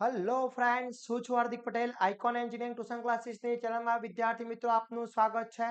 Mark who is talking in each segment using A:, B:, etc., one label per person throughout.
A: Hello friends, હું છું Hardik Patel. Icon engineering tuition ક્લાસીસની ચેનલમાં વિદ્યાર્થી મિત્રો આપનું સ્વાગત છે.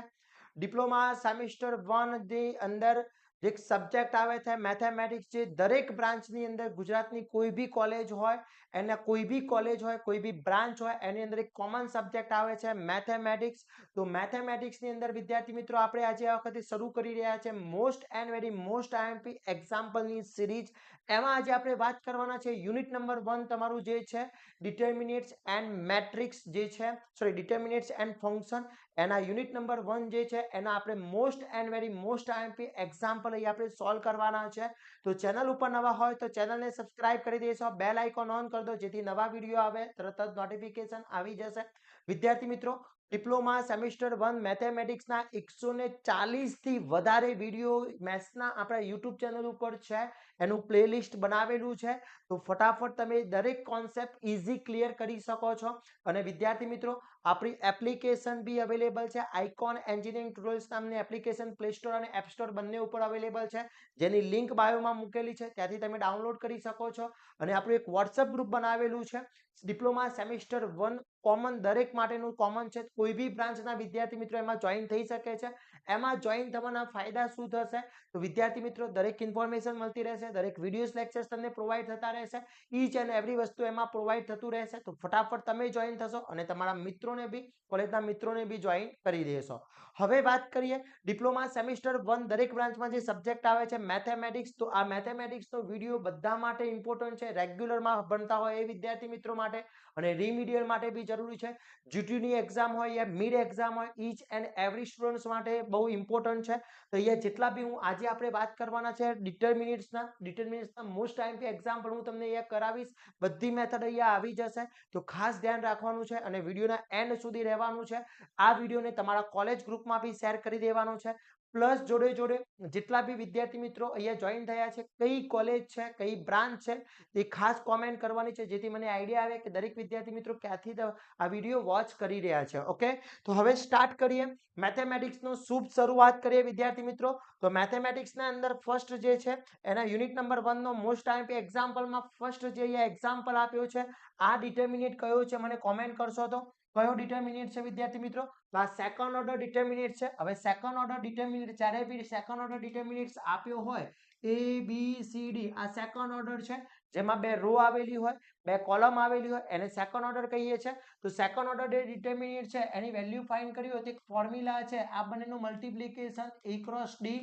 A: ડિપ્લોમા સેમિસ્ટર 1 ની અંદર એક સબ્જેક્ટ આવે છે મેથેમેટિક્સ, જે દરેક બ્રાન્ચની અંદર ગુજરાતની કોઈ બી કોલેજ હોય, એના કોઈ બી કોલેજ હોય, કોઈ બી બ્રાન્ચ હોય, એની અંદર એક કોમન સબ્જેક્ટ આવે છે મેથેમેટિક્સ. તો મેથેમેટિક્સની અંદર વિદ્યાર્થી મિત્રો આપણે આજે આ વખતે શરૂ કરી રહ્યા છે most and very most IMP એક્ઝામ્પલની સિરીઝ. એમાં આજે આપણે વાત કરવાના છે યુનિટ નંબર 1 તમારું જે છે ડિટર્મિનેટ્સ એન્ડ મેટ્રિક્સ જે છે, સોરી ડિટર્મિનેટ્સ એન્ડ ફંક્શન. એના યુનિટ નંબર 1 જે છે એના આપણે most and very most IMP example અહીં આપણે સોલ્વ કરવાના છે. તો ચેનલ ઉપર નવા હોય તો ચેનલને સબસ્ક્રાઇબ કરી દેશો, બેલ આઇકોન ઓન કરી દો જેથી નવા વિડીયો આવે તરત જ નોટિફિકેશન આવી જશે. વિદ્યાર્થી મિત્રો, ડિપ્લોમા સેમિસ્ટર 1 મેથેમેટિક્સના 140 થી વધારે વિડીયો મેથ્સના આપણા યુટ્યુબ ચેનલ ઉપર છે, એનું પ્લેલિસ્ટ બનાવેલું છે. તો ફટાફટ તમે દરેક કોન્સેપ્ટ ઇઝી ક્લિયર કરી શકો છો. અને વિદ્યાર્થી મિત્રો, આપણી એપ્લિકેશન બી અવેલેબલ છે. આઇકોન એન્જિનિયરિંગ ટ્યુટોરિયલ્સ નામની એપ્લિકેશન પ્લે સ્ટોર અને એપ સ્ટોર બંને ઉપર અવેલેબલ છે, જેની લિંક બાયોમાં મૂકેલી છે, ત્યાંથી તમે ડાઉનલોડ કરી શકો છો. અને આપણું એક વોટ્સઅપ ગ્રુપ બનાવેલું છે ડિપ્લોમા સેમિસ્ટર 1 કોમન, દરેક માટેનું કોમન છે. કોઈ બી બ્રાન્ચના વિદ્યાર્થી મિત્રો એમાં જોઈન થઈ શકે છે. એમાં જોઈન થવાના ફાયદા શું થશે? તો વિદ્યાર્થી મિત્રો, દરેક ઇન્ફોર્મેશન મળતી રહેશે, દરેક વિડીયોઝ લેક્ચર્સ તમને પ્રોવાઈડ થતા રહેશે, ઈચ એન્ડ એવરી વસ્તુ એમાં પ્રોવાઈડ થતું રહેશે. તો ફટાફટ તમે જોઈન થશો અને તમારા મિત્રોને બી, કોલેજના મિત્રોને બી જોઈન કરી દેશો. હવે વાત કરીએ ડિપ્લોમા સેમિસ્ટર 1 દરેક બ્રાન્ચમાં જે સબ્જેક્ટ આવે છે મેથેમેટિક્સ. તો આ મેથેમેટિક્સનો વિડીયો બધા માટે ઇમ્પોર્ટન્ટ છે, રેગ્યુલરમાં ભણતા હોય એ વિદ્યાર્થી મિત્રો માટે અને રીમિડિયલ માટે બી જરૂરી છે. જીટીની એક્ઝામ હોય યા મિડ એક્ઝામ હોય, ઈચ એન્ડ એવરી સ્ટુડન્ટ્સ માટે બહુ ઇમ્પોર્ટન્ટ છે. તો અહીંયા જેટલા બી આજે આપણે વાત કરવાના છે ડિટર્મિનેટ્સના મોસ્ટ આઈએમપી એક્ઝામ્પલ હું તમને અહીંયા કરાવીશ. બધી મેથડ અહીંયા આવી જશે. તો ખાસ ધ્યાન રાખવાનું છે અને વિડીયોના એન્ડ સુધી રહેવાનું છે. આ વિડીયોને તમારા કોલેજ ગ્રુપમાં બી શેર કરી દેવાનો છે. પ્લસ જોડે જોડે જેટલા બી વિદ્યાર્થી મિત્રો અહીંયા જોઈન થયા છે, કઈ કોલેજ છે, કઈ બ્રાન્ચ છે, એ ખાસ કોમેન્ટ કરવાની છે, જેથી મને આઈડિયા આવે કે દરેક વિદ્યાર્થી મિત્રો ક્યાંથી આ વિડીયો વોચ કરી રહ્યા છે. ઓકે, તો હવે સ્ટાર્ટ કરીએ મેથેમેટિક્સનો શુભ શરૂઆત કરીએ વિદ્યાર્થી મિત્રો. તો મેથેમેટિક્સના અંદર ફર્સ્ટ જે છે એના યુનિટ નંબર 1 નો મોસ્ટ આઈએમપી એક્ઝામ્પલમાં ફર્સ્ટ જે અહીંયા એક્ઝામ્પલ આપ્યો છે, આ ડિટર્મિનેટ કયો છે મને કોમેન્ટ કરશો તો કયો ડિટર્મિનેટ છે વિદ્યાર્થી મિત્રો? તો આ સેકન્ડ ઓર્ડર ડિટર્મિનેટ છે. હવે સેકન્ડ ઓર્ડર ડિટર્મિનેટ, જ્યારે બી સેકન્ડ ઓર્ડર ડિટર્મિનેટ આપ્યો હોય, એ બી સી ડી આ સેકન્ડ ઓર્ડર છે, જેમાં બે રો આવેલી હોય, બે કોલમ આવેલી હોય, એને સેકન્ડ ઓર્ડર કહીએ છીએ. તો સેકન્ડ ઓર્ડર ડિટર્મિનેટ છે, એની વેલ્યુ ફાઇન્ડ કરવી હોય તો એક ફોર્મ્યુલા છે, આ બંનેનું multiplication a cross d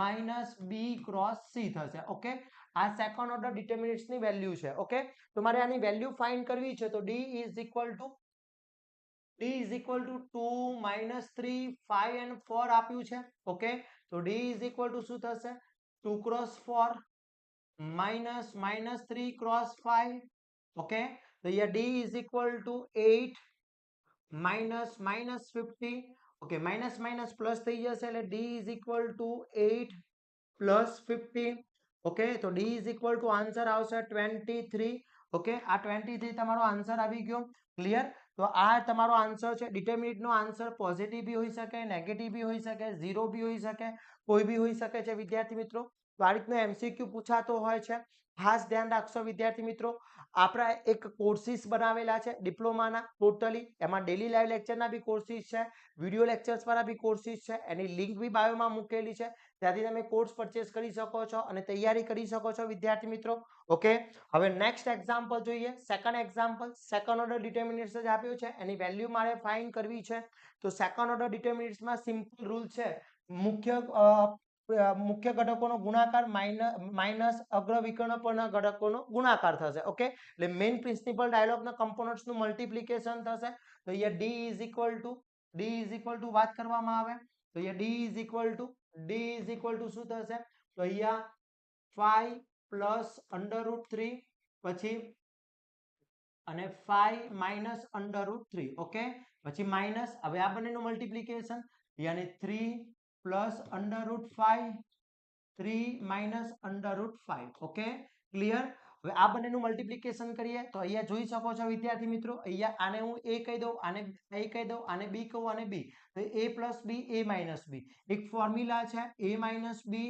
A: minus b cross c થશે. ઓકે, આ સેકન્ડ ઓર્ડર ડિટર્મિનેટ્સની વેલ્યુ છે. ઓકે, તો મારે આની વેલ્યુ ફાઇન્ડ કરવી છે. તો d is equal two 2 minus 3 5 and 4 આપ્યું છે. ઓકે, તો d ઇઝ ઇક્વલ ટુ શું થશે? 2 cross 4 minus minus 3 cross 5. Okay, તો અહીંયા d is equal two 8 minus minus 50. Okay, minus minus plus થઈ જશે એટલે d is equal two 8 plus 50. Okay, તો d is equal to answer આવશે 23. ઓકે, આ 23 તમારો આન્સર આવી ગયો. ક્લિયર? તો આ તમારો આન્સર છે. ડિટર્મિનેટનો આન્સર પોઝિટિવ બી હોઈ શકે, નેગેટિવ બી હોઈ શકે, ઝીરો બી હોઈ શકે, કોઈ બી હોઈ શકે છે વિદ્યાર્થી મિત્રો. તો આ રીતનો એમસીક્યુ પૂછાતો હોય છે. ખાસ ધ્યાન રાખશો વિદ્યાર્થી મિત્રો. આપણા એક કોર્સિસ બનાવેલા છે ડિપ્લોમાના ટોટલી, એમાં ડેલી લાઈવ લેક્ચરના બી કોર્સિસ છે, વિડીયો લેક્ચર્સ વાળા બી કોર્સિસ છે, એની લિંક બી બાયોમાં મૂકેલી છે, ત્યાંથી તમે કોર્સ પરચેસ કરી શકો છો અને તૈયારી કરી શકો છો વિદ્યાર્થી મિત્રો. ઓકે, હવે નેક્સ્ટ એક્ઝામ્પલ જોઈએ. સેકન્ડ એક્ઝામ્પલ સેકન્ડ ઓર્ડર ડિટર્મિનેટ્સ જ આપ્યું છે, એની વેલ્યુ મારે ફાઇન્ડ કરવી છે. તો સેકન્ડ ઓર્ડર ડિટર્મિનેટ્સમાં સિમ્પલ રૂલ છે, મુખ્ય ઘટકોનો ગુણાકાર માઇનસ અગ્ર વિકર્ણ પરના ઘટકોનો ગુણાકાર થશે. ઓકે, એટલે મેઇન પ્રિન્સિપલ ડાયલોગના કમ્પોનન્ટ્સનું મલ્ટિપ્લિકેશન થશે. તો અહીંયા d ઇઝ ઇક્વલ ટુ વાત કરવામાં આવે તો અહીંયા d ઇઝ ઇક્વલ ટુ શું થશે? તો અહીંયા 5 પ્લસ √3 પછી અને 5 માઇનસ √3. ઓકે, પછી માઇનસ, હવે આ બંનેનું મલ્ટિપ્લિકેશન, યાની 3 પ્લસ √5 3 માઇનસ √5. Okay, clear? હવે આ બંનેનું મલ્ટિપ્લિકેશન કરીએ તો અહીંયા જોઈ શકો છો વિદ્યાર્થી મિત્રો, અહીંયા આને હું a કહી દઉં, આને a કહી દઉં, આને b કહું, આને b. તો a plus b, a minus b, એક ફોર્મ્યુલા છે a minus b,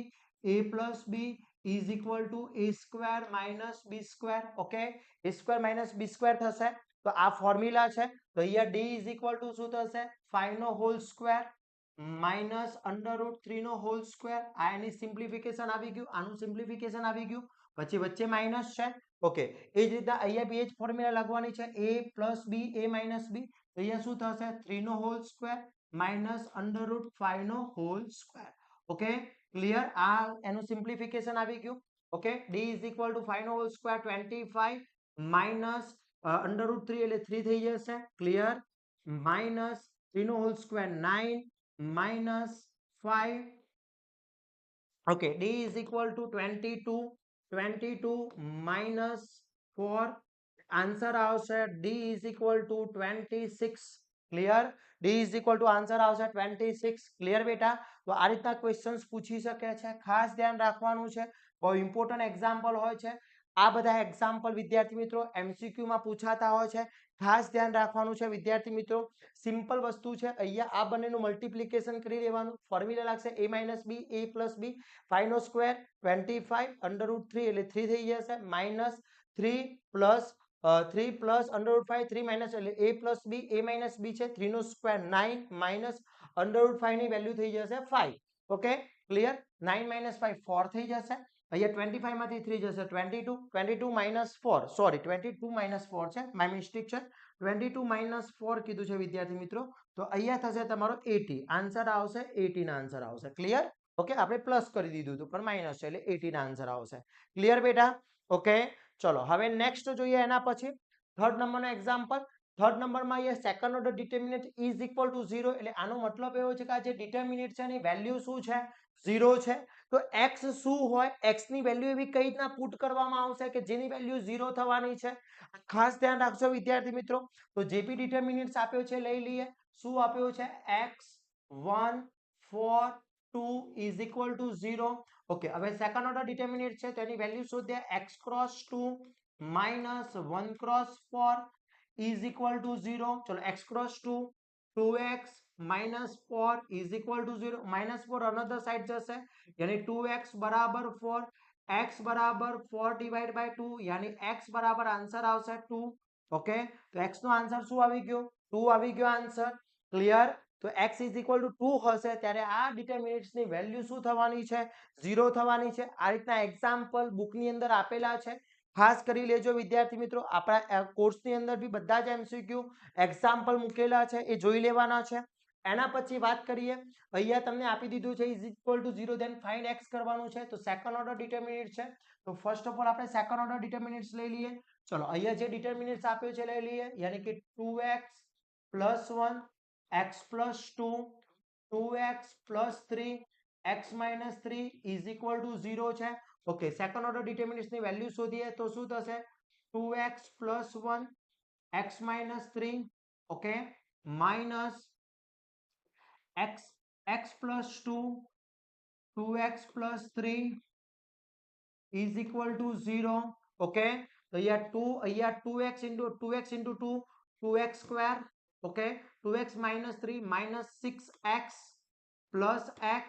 A: a plus b, is equal to a square minus b square okay a square minus b square થશે તો આ ફોર્મ્યુલા છે તો અહીંયા d ઇઝ ઇક્વલ ટુ શું થશે 5 નો હોલ સ્ક્વેર માઇનસ √3 નો હોલ સ્ક્વેર આ એની સિમ્પ્લિફિકેશન આવી ગયું આનું સિમ્પ્લિફિકેશન આવી ગયું પછી વચ્ચે માઇનસ છે ઓકે એ જ રીતના અહીંયા બી એ જ ફોર્મ્યુલા લખવાની છે a plus b a minus b તો અહીંયા શું થશે 3 નો હોલ સ્ક્વેર માઇનસ √5 નો હોલ સ્ક્વેર ઓકે ક્લિયર આ એનું સિમ્પ્લિફિકેશન આવી ગયું okay d is equal to 5 નો હોલ સ્ક્વેર 25 માઇનસ √3 એટલે 3 થઈ જશે ક્લિયર માઇનસ 3 નો whole square 9 minus 5 okay d is equal to 22 minus 4 answer આવશે d is equal to 26 clear d is equal to answer આવશે 26 clear બેટા તો આ રીતના ક્વેશ્ચન્સ પૂછી શકે છે ખાસ ધ્યાન રાખવાનું છે બહુ ઇમ્પોર્ટન્ટ એક્ઝામ્પલ હોય છે આ બધા એક્ઝામ્પલ વિદ્યાર્થી મિત્રો MCQ માં પૂછાતા હોય છે ખાસ ध्यान રાખવાનું છે વિદ્યાર્થી મિત્રો સિમ્પલ વસ્તુ છે અહીંયા આ બંનેનું મલ્ટીપ્લિકેશન કરી લેવાનું ફોર્મ્યુલા લાગશે a - b a + b 5 no square 25 √3 એટલે 3 થઈ જશે માઈનસ 3 પ્લસ 3 પ્લસ √5 3 માઈનસ એટલે a + b a - b છે 3 નો સ્ક્વેર 9 માઈનસ √5 ની વેલ્યુ થઈ જશે 5 ઓકે ક્લિયર 9 - 5 4 થઈ જશે અહીંયા 25 માંથી 3 જશે 22 22 માઈનસ 4 સોરી 22 માઈનસ 4 છે માય મિસ્ટેક છે 22 માઈનસ 4 કીધું છે વિદ્યાર્થી મિત્રો તો અહીંયા થશે તમારો 80 આન્સર આવશે 80 ના આન્સર આવશે ક્લિયર ઓકે આપણે પ્લસ કરી દીધું હતું પણ માઈનસ છે એટલે 80 ના આન્સર આવશે ક્લિયર બેટા ઓકે ચલો હવે નેક્સ્ટ જોઈએ એના પછી થર્ડ નંબરનો એક્ઝામ્પલ થર્ડ નંબરમાં અહીંયા second order determinant is equal to 0 એટલે આનો મતલબ એવો છે કે આ જે ડિટર્મિનન્ટ છે એની વેલ્યુ શું છે 0 છે તો x શું હોય x ની વેલ્યુ એવી કઈ રીતના પુટ કરવામાં આવશે કે જેની વેલ્યુ 0 થવાની છે ખાસ ધ્યાન રાખજો વિદ્યાર્થી મિત્રો તો જે બી ડિટર્મિનન્ટ્સ આપ્યો છે લઈ લઈએ શું આપ્યો છે x1 4 2 is equal to 0 okay હવે સેકન્ડ ઓર્ડર ડિટર્મિનન્ટ છે તેની વેલ્યુ શોધીએ x cross 2 minus 1 cross 4 is equal to 0 ચલો x cross 2 2x minus 4 is equal to 0 minus 4 another side જશે यानी 2x बराबर 4 x बराबर 4 divided by 2 यानी x बराबर आंसर આવશે 2 ओके तो x નો આન્સર શું આવી ગયો 2 આવી ગયો આન્સર ક્લિયર તો x is equal to 2 હશે ત્યારે આ ડિટર્મિનન્ટ્સ ની વેલ્યુ શું થવાની છે 0 થવાની છે આ રીતના એક્ઝામ્પલ બુક ની અંદર આપેલા છે ખાસ કરી લેજો વિદ્યાર્થી મિત્રો આપણા કોર્સની અંદર બી બધા જ MCQ એક્ઝામ્પલ મૂકેલા છે એ જોઈ લેવાના છે એના પછી વાત કરીએ અહીંયા તમને આપી દીધું છે is equal to 0 then find x કરવાનું છે તો સેકન્ડ ઓર્ડર ડિટર્મિનન્ટ છે તો ફર્સ્ટ ઓફ ઓલ આપણે સેકન્ડ ઓર્ડર ડિટર્મિનન્ટ્સ લઈ લઈએ ચલો અહીંયા જે ડિટર્મિનન્ટ્સ આપ્યો છે લઈ લઈએ યાની કે 2x + 1 x + 2 2x + 3 x - 3 is equal to 0 છે ઓકે સેકન્ડ ઓર્ડર ડિટર્મિનન્ટ્સ ની વેલ્યુ શોધીએ તો શું થશે 2x + 1 x - 3 okay minus x + 2 2x + 3 is equal to 0 okay તો અહીંયા 2x into 2 2x square okay 2x - 3 -6x plus x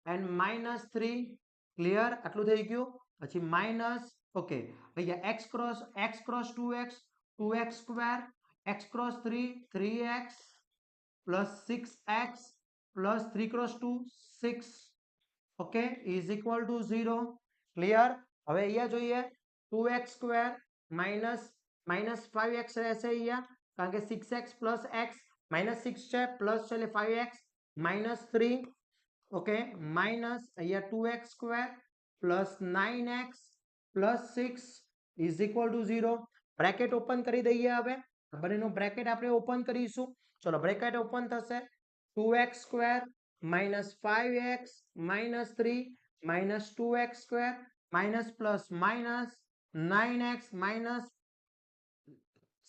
A: and -3 clear આટલું થઈ ગયું પછી માઈનસ ઓકે અહીંયા x cross 2x 2x square x cross 3 3x plus 6x plus 3 cross 2 6 okay is equal to 0 clear હવે અહીંયા જોઈએ 2x square minus 5x રહેશે અહીંયા કારણ કે 6x plus x -6 છે પ્લસ છે એટલે 5x -3 ઓકે માઈનસ અહીંયા 2x square plus 9x plus 6 is equal to 0 bracket open કરી દઈએ હવે બંનેનું બ્રેકેટ આપણે ઓપન કરીશું ચલો બ્રેકેટ ઓપન થશે 2x square minus 5x minus 3 minus 2x square minus plus minus 9x minus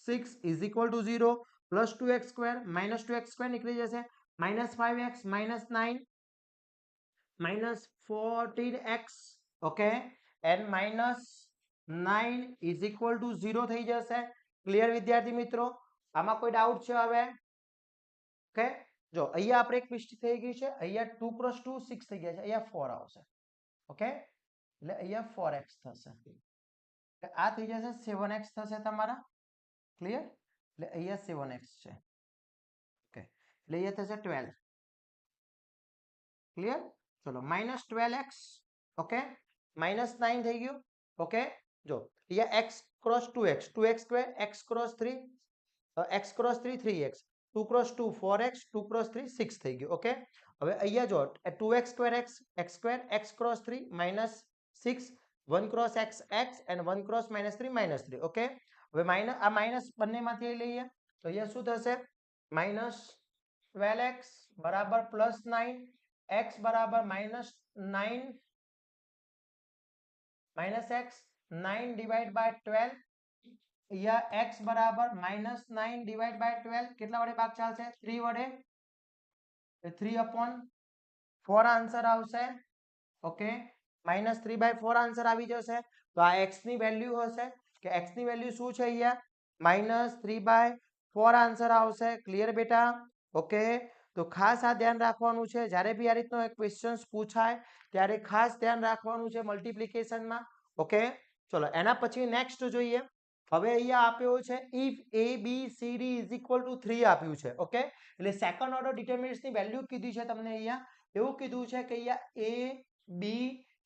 A: 6 is equal to 0 plus 2x square minus 2x square નીકળી જશે minus 5x minus 9 minus 14x okay and minus 9 is equal to 0 થઈ જશે clear વિદ્યાર્થી મિત્રો આમાં કોઈ doubt છે હવે ઓકે જો અહીંયા આપણે એક મિસ્ટેક થઈ ગઈ છે અહીંયા 2 × 2 6 થઈ ગયા છે અહીંયા 4 આવશે ઓકે એટલે અહીંયા 4x થશે એટલે આ થઈ જશે 7x થશે તમારા ક્લિયર એટલે અહીંયા 7x છે ઓકે એટલે અહીંયા થશે 12 ક્લિયર ચલો -12x ઓકે -9 થઈ ગયું ઓકે જો અહીંયા x cross 2x 2x square x cross 3 x cross 3 3x 2 cross 2 4x 2 cross 3 6 થઈ ગયું ઓકે હવે અહીંયા જો 2x square x x square x cross 3 -6 1 cross x x and 1 cross -3 -3 okay હવે આ માઈનસ બંનેમાંથી લઈએ તો અહીંયા શું થશે -12x બરાબર +9 x બરાબર -9 x 9 ડિવાઇડ બાય 12 અહીંયા x બરાબર -9 ડિવાઇડ બાય 12 કેટલા વડે ભાગ ચાલશે 3 વડે 3/4 આન્સર આવશે ઓકે -3/4 આન્સર આવી જશે તો આ x ની વેલ્યુ હશે કે x ની વેલ્યુ શું છે અહીંયા -3/4 આન્સર આવશે ક્લિયર બેટા ઓકે તો ખાસ આ ધ્યાન રાખવાનું છે જ્યારે બી આ રીતનો એક ક્વેશ્ચન્સ પૂછાય ત્યારે ખાસ ધ્યાન રાખવાનું છે મલ્ટીપ્લિકેશનમાં ઓકે ચલો એના પછી નેક્સ્ટ જોઈએ હવે અહીંયા આપ્યો છે if a b c d = 3 આપ્યું છે ઓકે એટલે સેકન્ડ ઓર્ડર ડિટરમિનન્ટ્સની વેલ્યુ કીધી છે તમને અહીંયા એવું કીધું છે કે અહીંયા a b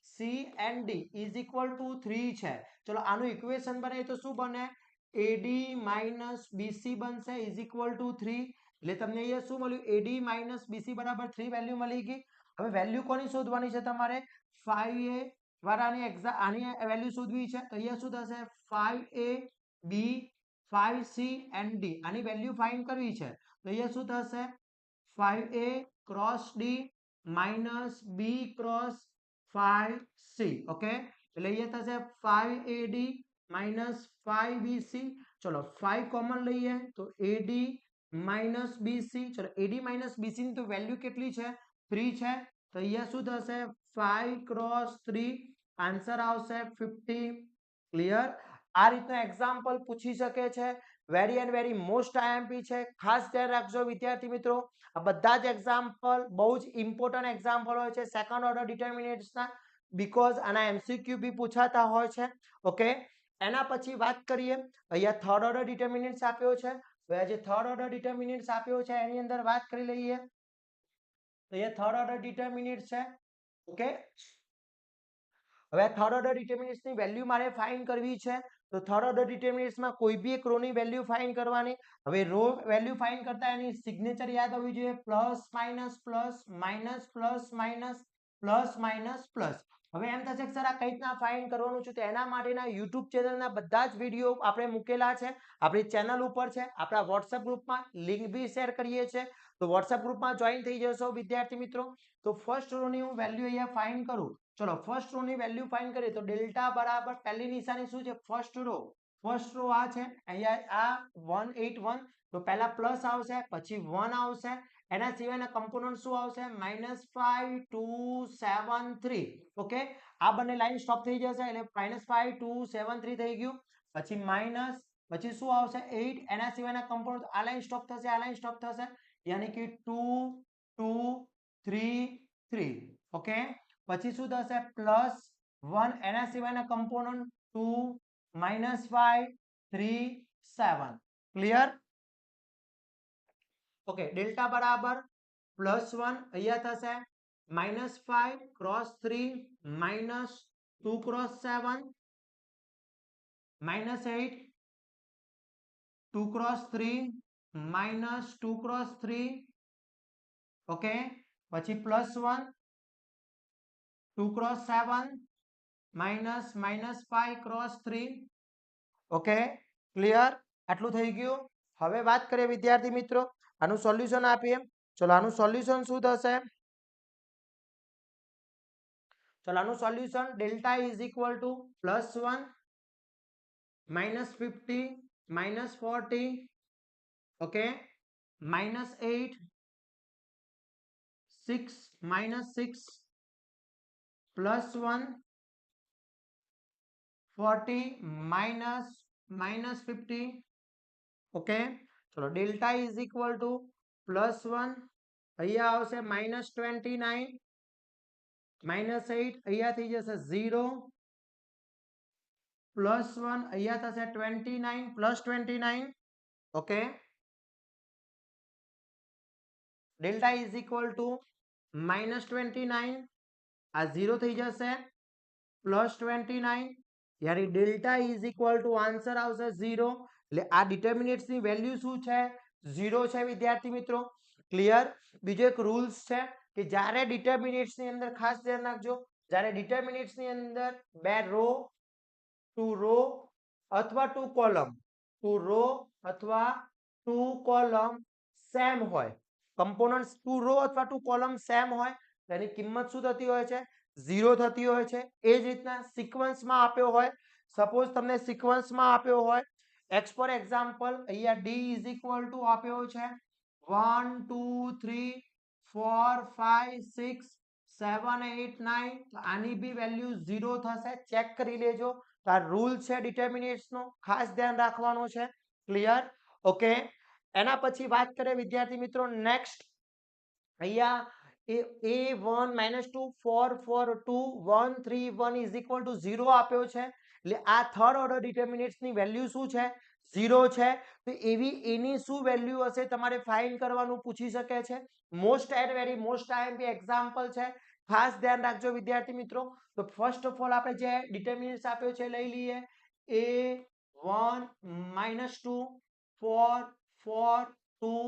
A: c and d = 3 છે ચલો આનું ઇક્વેશન બને તો શું બને ad - bc બનશે = 3 એટલે તમને અહીંયા શું મળ્યું ad - bc બરાબર 3 વેલ્યુ મળી ગઈ હવે વેલ્યુ કોની શોધવાની છે તમારે 5a વાળાની આની વેલ્યુ શોધવી છે તો અહીંયા શું થશે 5a b 5c and d આની વેલ્યુ ફાઇન્ડ કરવી છે તો અહીંયા શું થશે 5a cross d minus b cross 5c okay એટલે અહીંયા થશે 5ad માઇનસ 5bc ચલો 5 કોમન લઈએ તો ad માઇનસ bc ચલો ad માઇનસ bc ની તો વેલ્યુ કેટલી છે 3 છે તો અહીંયા શું થશે 5 ક્રોસ 3 આન્સર આવશે 50 ક્લિયર આ રીતનો એક્ઝામ્પલ પૂછી શકે છે very and very most IMP છે ખાસ ધ્યાન રાખજો વિદ્યાર્થી મિત્રો આ બધા જ એક્ઝામ્પલ બહુ જ ઇમ્પોર્ટન્ટ એક્ઝામ્પલ હોય છે સેકન્ડ ઓર્ડર ડિટરમિનેન્ટ્સના બીકોઝ આના એમસીક્યુ બી પૂછાતા હોય છે ઓકે એના પછી વાત કરીએ અહીંયા થર્ડ ઓર્ડર ડિટરમિનેન્ટ્સ આપ્યો છે હવે જે થર્ડ ઓર્ડર ડિટરમિનેન્ટ્સ આપ્યો છે એની અંદર વાત કરી લઈએ તો એ થર્ડ ઓર્ડર ડિટરમિનેન્ટ છે ઓકે હવે થર્ડ ઓર્ડર ડિટરમિનેન્ટ્સની વેલ્યુ મારે ફાઇન્ડ કરવી છે તો થર્ડ ઓર્ડર ડિટરમિનેન્ટ્સમાં કોઈ બી એક રોની વેલ્યુ ફાઇન્ડ કરવાની હવે રો વેલ્યુ ફાઇન્ડ કરતા એની સિગ્નેચર યાદ હોવી જોઈએ plus minus plus minus plus minus plus minus plus હવે એમ થશે કે સર આ કઈ રીતના ફાઇન્ડ કરવાનું છે તો એના માટેના યુટ્યુબ ચેનલના બધા જ વિડીયો આપણે મૂકેલા છે આપણી ચેનલ ઉપર છે આપણા વોટ્સએપ ગ્રુપમાં લિંક બી શેર કરીએ છીએ તો વોટ્સએપ ગ્રુપમાં જોઈન થઈ જશો વિદ્યાર્થી મિત્રો તો ફર્સ્ટ રોની હું વેલ્યુ અહીંયા ફાઇન્ડ કરું ચલો ફર્સ્ટ રો ની વેલ્યુ ફાઇન્ડ કરીએ તો ડેલ્ટા બરાબર પહેલી નિશાની શું છે ફર્સ્ટ રો આ છે અહીંયા આ 181 તો પહેલા પ્લસ આવશે પછી 1 આવશે એના સિવાયના કમ્પોનન્ટ શું આવશે -5 2 7 3 ઓકે આ બંને લાઈન સ્ટોપ થઈ જશે એટલે -5 2 7 3 થઈ ગયું પછી માઈનસ પછી શું આવશે 8 એના સિવાયના કમ્પોનન્ટ આ લાઈન સ્ટોપ થશે આ લાઈન સ્ટોપ થશે યાની કે 2 2 3 3 ઓકે પછી શું થશે +1 એના સિવાયના કમ્પોનન્ટ 2 -5 3 7 ક્લિયર ઓકે ડેલ્ટા બરાબર +1 અહીંયા થશે -5 cross 3 -2 cross 7 -8 2 cross 3 -2 cross 3 okay પછી +1 2 ક્રોસ 7 -5 ક્રોસ 3 ઓકે ક્લિયર આટલું થઈ ગયું હવે વાત કરીએ વિદ્યાર્થી મિત્રો આનું સોલ્યુશન આપીએ ચલો આનું સોલ્યુશન શું થશે ચલો આનું solution delta is equal two +1 -50 -40 okay -8 6 -6 +1 40 -50 okay ચલો ડેલ્ટા ઇઝ ઇક્વલ ટુ +1 અહીંયા આવશે -29 -8 અહીંયા થઈ જશે 0 +1 અહીંયા થશે 29 +29. Okay, delta is equal to -29 આ 0 થઈ જશે +29 યાની delta is equal to answer આવશે 0. એટલે આ ડિટર્મિનેટ્સ ની વેલ્યુ શું છે? 0 છે વિદ્યાર્થી મિત્રો. ક્લિયર? બીજો એક રૂલ્સ છે કે જ્યારે ડિટર્મિનેટ્સ ની અંદર ખાસ ધ્યાન રાખજો, જ્યારે ડિટર્મિનેટ્સ ની અંદર બે રો, ટુ રો અથવા ટુ કોલમ, ટુ રો અથવા ટુ કોલમ સેમ હોય, કમ્પોનન્ટ્સ ટુ રો અથવા ટુ કોલમ સેમ હોય, તેની કિંમત શું થતી હોય છે? 0 થતી હોય છે. એ જ રીતના સિક્વન્સમાં આપ્યો હોય, સપોઝ તમને સિક્વન્સમાં આપ્યો હોય એક્સ ફોર એક્ઝામ્પલ અહીંયા ડી ઇઝ ઇક્વલ ટુ આપ્યો છે 1 2 3 4 5 6 7 8 9, તો આની બી વેલ્યુ 0 થશે. ચેક કરી લેજો. તો આ રૂલ છે ડિટર્મિનેટ્સ નો, ખાસ ધ્યાન રાખવાનું છે. ક્લિયર? ઓકે, એના પછી વાત કરીએ વિદ્યાર્થી મિત્રો નેક્સ્ટ. અહીંયા a1 -2 4 4 2 1 3 1 ઇઝ ઇક્વલ ટુ 0 આપ્યો છે. એટલે આ થર્ડ ઓર્ડર ડિટર્મિનેટ્સ ની વેલ્યુ શું છે? 0 છે. તો એવી એની શું વેલ્યુ હશે તમારે ફાઇન્ડ કરવાનું પૂછી શકે છે. Most and very most IMP example છે, ખાસ ધ્યાન રાખજો વિદ્યાર્થી મિત્રો. તો ફર્સ્ટ ઓફ ઓલ આપણે જે ડિટર્મિનેટ્સ આપ્યો છે લઈ લઈએ. a1 -2 4 4 2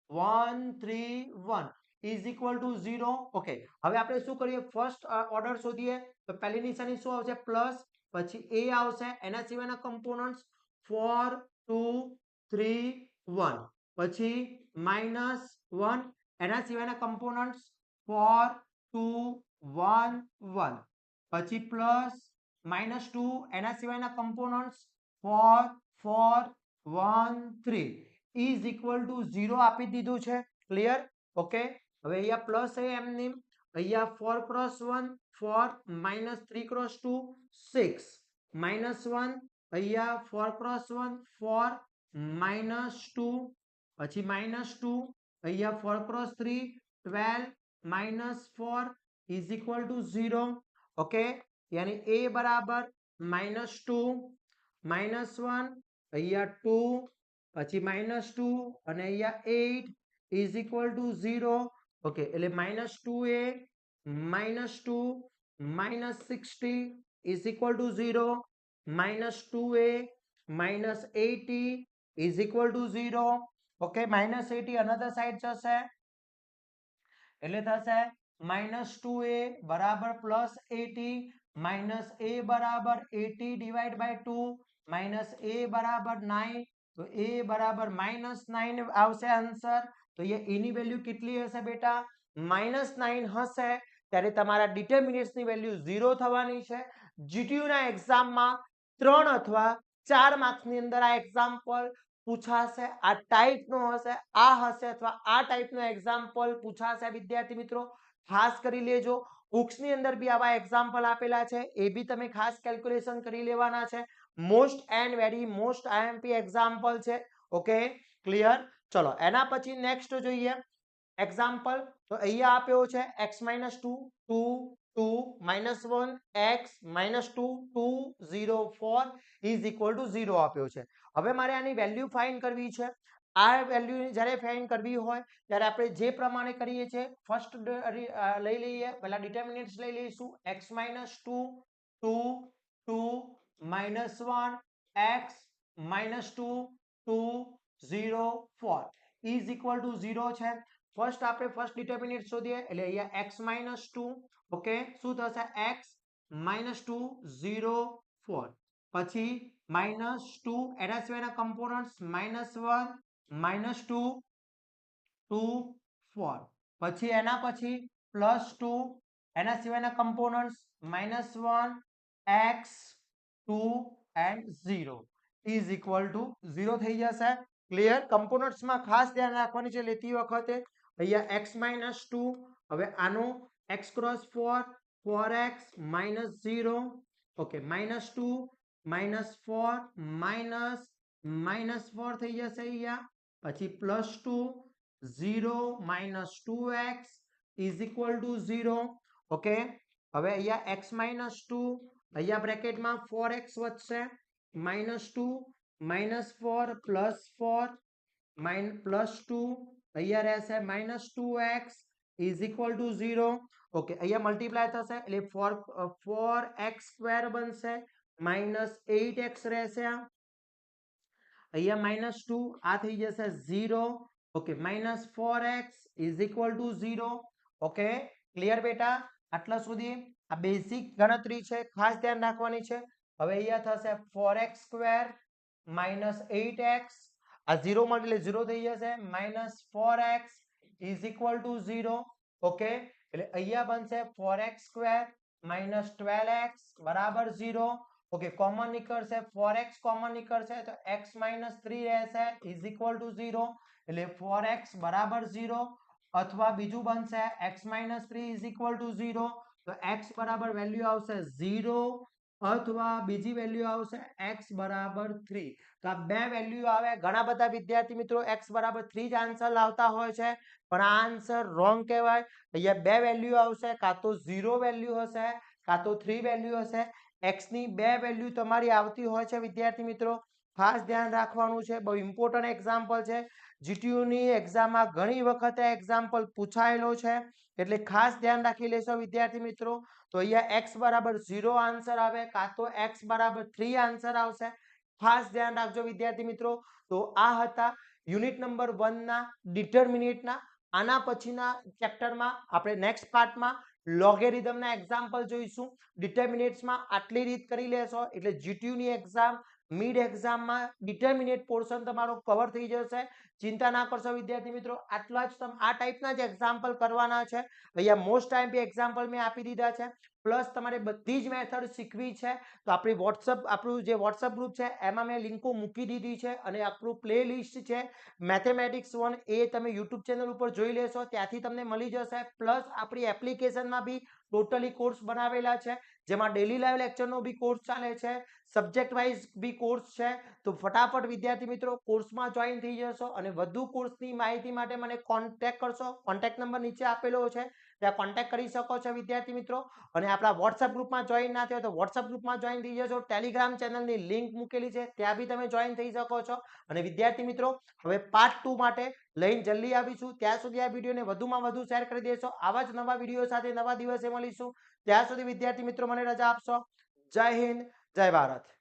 A: 1 3 1 is equal to 0. Okay, હવે આપણે શું કરીએ? ફર્સ્ટ ઓર્ડર શોધીએ. તો પહેલી નિશાની શું આવશે? પ્લસ, પછી એ આવશે, એના સિવાયના કમ્પોનન્ટ્સ 4 2 3 1, પછી -1, એના સિવાયના કમ્પોનન્ટ્સ 4 2 1 1, પછી પ્લસ -2, એના સિવાયના કમ્પોનન્ટ્સ 4 4 1 3 ઇઝ ઇક્વલ ટુ 0 આપી દીધું છે. ક્લિયર? ઓકે, હવે અહીંયા પ્લસ છે એમની, અહીંયા 4 ક્રોસ 1 4 -3 ક્રોસ 2 6 -1, અહીંયા 4 ક્રોસ 1 4 -2, પછી -2, અહીંયા 4 cross 3 12 -4 is equal to 0. Okay, યાની a બરાબર -2 -1, અહીંયા 2, પછી -2 અને અહીંયા 8 ઇઝ ઇક્વલ ટુ 0. ઓકે, એટલે -2a -2 -60 is equal to 0, -2a -80 is equal to 0. Okay, -80 another side જશે એટલે થશે -2a બરાબર +80 -a બરાબર 80 ડિવાઈડ બાય 2 -a બરાબર 9, તો a બરાબર -9 આવશે આન્સર. તો એ એની વેલ્યુ કેટલી હશે બેટા? -9 હશે. ત્યારે તમારા ડિટર્મિનેટ્સ ની વેલ્યુ 0 થવાની છે. જીટીયુ ના એક્ઝામમાં 3 અથવા 4 માર્ક્સ ની અંદર આ એક્ઝામ્પલ પૂછાશે. આ ટાઈપનો હશે, આ હશે અથવા આ ટાઈપનો એક્ઝામ્પલ પૂછાશે વિદ્યાર્થી મિત્રો. ખાસ કરી લેજો. બુક્સ ની અંદર બી આવા એક્ઝામ્પલ આપેલા છે, એ બી તમે ખાસ કેલ્ક્યુલેશન કરી લેવાના છે. Most and very most IMP example છે. Okay, clear? ચલો એના પછી નેક્સ્ટ જોઈએ એક્ઝામ્પલ. તો અહીંયા આપ્યો છે x -2 2 2 -1 x -2 2 0 4 is equal to 0 આપ્યો છે. હવે મારે આની વેલ્યુ ફાઇન્ડ કરવી છે. આ વેલ્યુ જ્યારે ફાઇન્ડ કરવી હોય ત્યારે આપણે જે પ્રમાણે કરીએ છીએ, ફર્સ્ટ લઈ લઈએ, પહેલા ડિટર્મિનેન્ટ્સ લઈ લઈશું. x -2 2 2 -1 x -2 2 0 4 is equal to 0 છે. ફર્સ્ટ આપણે ફર્સ્ટ ડિટર્મિનેન્ટ શોધીએ એટલે અહીંયા x -2. ઓકે, શું થશે? x -2 0 4, પછી -2 એના સિવાયના કમ્પોનન્ટ્સ -1 -2 2 4, પછી એના પછી +2 એના સિવાયના components -1 x 2 and 0 is equal to 0 થઈ જશે. ક્લિયર? કમ્પોનન્ટ્સમાં ખાસ ધ્યાન રાખવાની છે લેતી વખતે. અહીંયા x -2, હવે આનો x ક્રોસ 4 4x -0. ઓકે, -2 -4 -4 થઈ જશે અહીંયા, પછી +2 0 -2x is equal to 0. Okay, હવે અહીંયા x -2 અહીંયા બ્રેકેટમાં 4x વધશે -2 -4 +4 +2 અહીંયા રહેશે -2x is equal to 0. Okay અહીંયા મલ્ટીપ્લાય થશે એટલે 4x² બનશે -8x રહેશે અહીંયા -2 આ થઈ જશે 0. Okay -4x is equal to 0. Okay clear બેટા આટલા સુધી આ બેઝિક ગણતરી છે ખાસ ધ્યાન રાખવાની છે. હવે અહીંયા થશે 4x² -8x આ 0 મળે એટલે 0 થઈ જશે -4x is equal to 0. Okay એટલે અહીંયા બનશે 4x² -12x બરાબર 0. ઓકે કોમન નીકળશે 4x કોમન નીકળશે તો x -3 રહેશે ઇઝ ઇક્વલ ટુ 0. એટલે 4x બરાબર 0 અથવા બીજું બનશે x -3 ઇઝ ઇક્વલ ટુ 0 તો x બરાબર વેલ્યુ આવશે 0 અથવા બીજી વેલ્યુ આવશે x બરાબર 3. તો આ બે વેલ્યુ આવે. ઘણા બધા વિદ્યાર્થી મિત્રો x બરાબર 3 જ આન્સર લાવતા હોય છે પણ આ આન્સર રોંગ કહેવાય. અહીંયા બે વેલ્યુ આવશે કાં તો 0 વેલ્યુ હશે કાં તો 3 વેલ્યુ હશે. x ની બે વેલ્યુ તમારી આવતી હોય છે વિદ્યાર્થી મિત્રો ખાસ ધ્યાન રાખવાનું છે. બહુ ઇમ્પોર્ટન્ટ એક્ઝામ્પલ છે. GTU ની એક્ઝામમાં ઘણી વખત એક્ઝામ્પલ પૂછાયેલો છે એટલે ખાસ ધ્યાન રાખી લેશો વિદ્યાર્થી મિત્રો. તો અહીંયા x બરાબર 0 આન્સર આવે કાં તો x બરાબર 3 આન્સર આવશે. ખાસ ધ્યાન રાખજો વિદ્યાર્થી મિત્રો. તો આ હતા યુનિટ નંબર 1 ના ડિટરમિનેટના. આના પછીના ચેપ્ટરમાં આપણે નેક્સ્ટ પાર્ટમાં લોગેરિધમના એક્ઝામ્પલ જોઈશું. ડિટરમિનેટ્સમાં આટલી રીત કરી લેશો એટલે GTU ની એક્ઝામ મિડ એક્ઝામમાં ડિટરમિનેટ પોર્શન તમારો કવર થઈ જશે. ચિંતા ના કરશો વિદ્યાર્થી મિત્રો. આટલા જ આ ટાઈપના જ એક્ઝામ્પલ કરવાના છે. અહીંયા મોસ્ટ ટાઈમ એક્ઝામ્પલ મેં આપી દીધા છે પ્લસ તમારે બધી જ મેથડ શીખવી છે તો આપણું જે વોટ્સઅપ ગ્રુપ છે એમાં મેં લિંકો મૂકી દીધી છે અને આપણું પ્લે લિસ્ટ છે મેથેમેટિક્સ 1 એ તમે યુટ્યુબ ચેનલ ઉપર જોઈ લેશો ત્યાંથી તમને મળી જશે. પ્લસ આપણી એપ્લિકેશનમાં બી ટોટલી કોર્સ બનાવેલા છે જેમાં ડેલી લાઈવ લેક્ચરનો બી કોર્સ ચાલે છે સબ્જેક્ટ વાઇઝ બી કોર્સ છે. તો ફટાફટ વિદ્યાર્થી મિત્રો કોર્સમાં જોઈન થઈ જશો અને વધુ કોર્સની માહિતી માટે મને કોન્ટેક્ટ કરશો. કોન્ટેક્ટ નંબર નીચે આપેલો છે ત્યાં કોન્ટેક્ટ કરી શકો છો વિદ્યાર્થી મિત્રો. અને આપણા વોટ્સઅપ ગ્રુપમાં જોઈન ના થયો તો વોટ્સઅપ ગ્રુપમાં જોઈન થઈ જશો. ટેલિગ્રામ ચેનલની લિંક મૂકેલી છે ત્યાં બી તમે જોઈન થઈ શકો છો. અને વિદ્યાર્થી મિત્રો હવે પાર્ટ 2 માટે લઈને જલ્દી આવીશું. ત્યાં સુધી આ વિડીયોને વધુમાં વધુ શેર કરી દેશો. આવા જ નવા વિડીયો સાથે નવા દિવસે મળીશું. ત્યાં સુધી વિદ્યાર્થી મિત્રો મને રજા આપશો. જય હિન્દ જય ભારત.